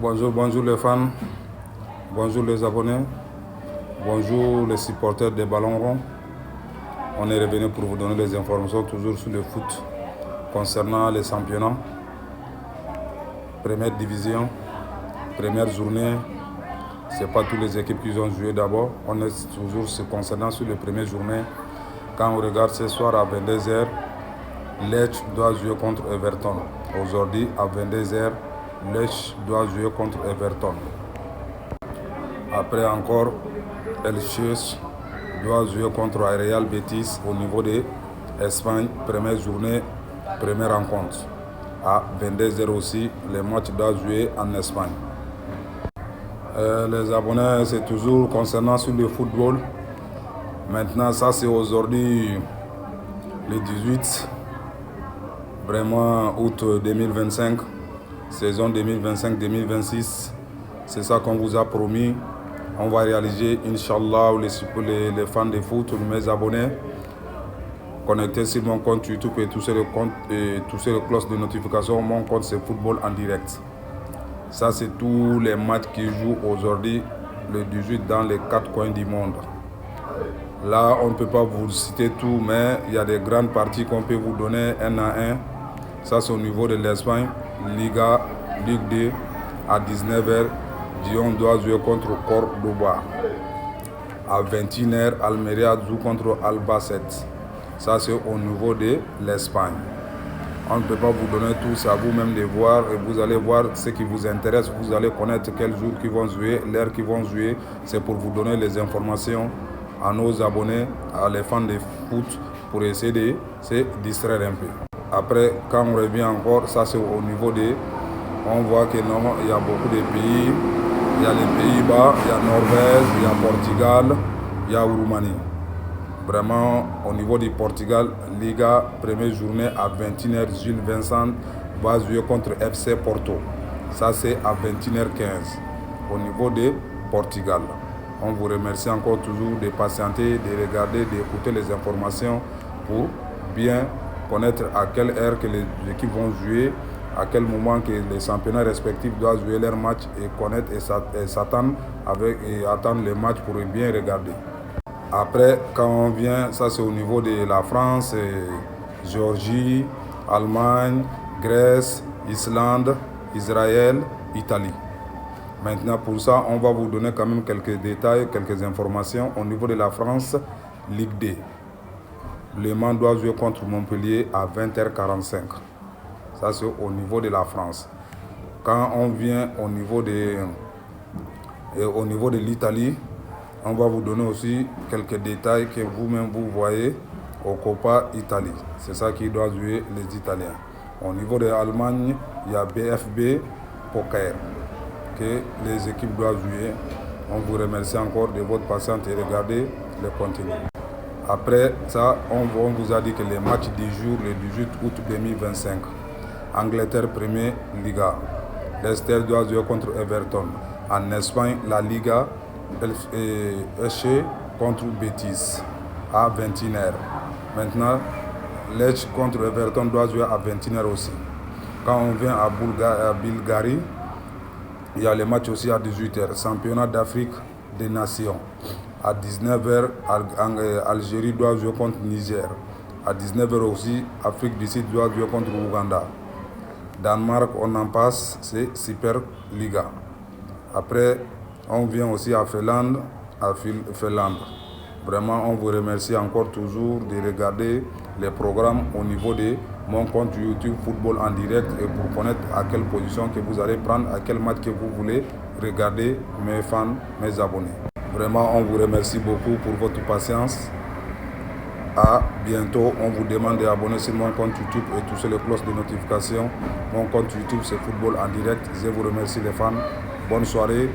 Bonjour les fans, bonjour les abonnés, bonjour les supporters des ballons ronds. On est revenu pour vous donner les informations toujours sur le foot concernant les championnats. Première division, première journée. Ce n'est pas toutes les équipes qui ont joué d'abord. On est toujours se concernant sur les premières journées. Quand on regarde ce soir à 22h, Lecce doit jouer contre Everton. Aujourd'hui à 22h, Lecce doit jouer contre Everton. Après encore, Elche doit jouer contre Real Betis au niveau de l'Espagne. Première journée, première rencontre. À 22h aussi, les matchs doivent jouer en Espagne. Les abonnés, c'est toujours concernant sur le football. Maintenant, ça c'est aujourd'hui le 18, vraiment août 2025, saison 2025-2026. C'est ça qu'on vous a promis. On va réaliser, Inch'Allah, les fans de foot, mes abonnés, connectés sur mon compte YouTube et toucher le compte et toucher le cloche de notification. Mon compte c'est football en direct. Ça c'est tous les matchs qui jouent aujourd'hui, le 18, dans les 4 coins du monde. Là, on ne peut pas vous citer tout, mais il y a des grandes parties qu'on peut vous donner un à un. Ça, c'est au niveau de l'Espagne, Liga, Ligue 2, à 19h. Dion doit jouer contre Cordoba. À 21h, Almeria joue contre Albacete. Ça, c'est au niveau de l'Espagne. On ne peut pas vous donner tout, c'est à vous-même de voir. Et vous allez voir ce qui vous intéresse. Vous allez connaître quel jour qui vont jouer, l'heure qui vont jouer. C'est pour vous donner les informations à nos abonnés, à les fans de foot, pour essayer de se distraire un peu. Après, quand on revient encore, ça c'est au niveau de... On voit que non, il y a beaucoup de pays. Il y a les Pays-Bas, il y a Norvège, il y a Portugal, il y a Roumanie. Vraiment, au niveau du Portugal, Liga, première journée à 21h, Jules Vincent va jouer contre FC Porto. Ça c'est à 21h15 au niveau de Portugal. On vous remercie encore toujours de patienter, de regarder, d'écouter les informations pour bien connaître à quelle heure que les équipes vont jouer, à quel moment que les championnats respectifs doivent jouer leur match et connaître et s'attendre et attendre les matchs pour bien regarder. Après, quand on vient, ça c'est au niveau de la France, Géorgie, Allemagne, Grèce, Islande, Israël, Italie. Maintenant, pour ça, on va vous donner quand même quelques détails, quelques informations. Au niveau de la France, Ligue 2. Le Mans doit jouer contre Montpellier à 20h45. Ça, c'est au niveau de la France. Quand on vient au niveau de l'Italie, on va vous donner aussi quelques détails que vous-même vous voyez au Coppa Italie. C'est ça qui doit jouer les Italiens. Au niveau de l'Allemagne, il y a BFB Poker que les équipes doivent jouer. On vous remercie encore de votre patience et regardez le contenu. Après ça, on vous a dit que les matchs du jour, le 18 août 2025, Angleterre Premier Liga, Leicester doit jouer contre Everton. En Espagne, la Liga, Elche contre Betis à 21h. Maintenant, Lecce contre Everton doit jouer à 21h aussi. Quand on vient à Bulgarie, il y a les matchs aussi à 18h. Championnat d'Afrique des Nations. À 19h, Algérie doit jouer contre Niger. À 19h aussi, Afrique du Sud doit jouer contre Ouganda. Danemark, on en passe, c'est Super Liga. Après, on vient aussi à Finlande, Vraiment, on vous remercie encore toujours de regarder les programmes au niveau de mon compte YouTube Football en direct et pour connaître à quelle position que vous allez prendre, à quel match que vous voulez regarder, mes fans, mes abonnés. Vraiment, on vous remercie beaucoup pour votre patience. À bientôt. On vous demande d'abonner sur mon compte YouTube et toucher les cloches de notification. Mon compte YouTube, c'est Football en direct. Je vous remercie les fans. Bonne soirée.